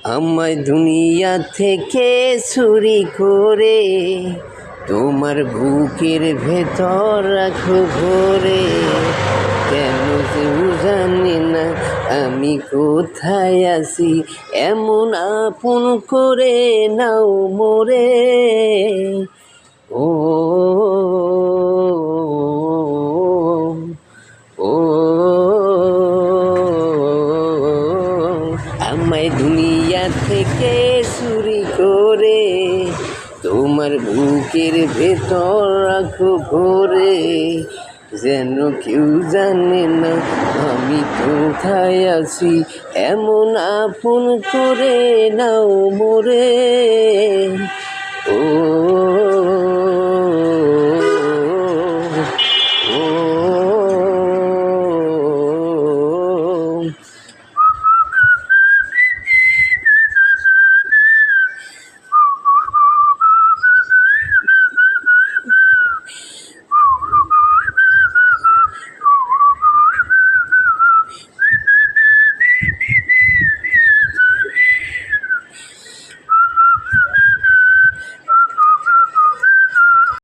আমায় দুনিয়া থেকে চুরি করে তোমার বুকের ভেতর রাখো ভরে। কেন কেউ জানে না আমি কোথায় আছি, এমন আপন করে নাও মোরে। ও ও আমায় দুনিয়া থেকে চুরি করে তোমার বুকের ভেতর রাখো ভরে। যেন কেউ জানে না আমি কোথায় আছি, এমন আপন করে নাও মোরে। ও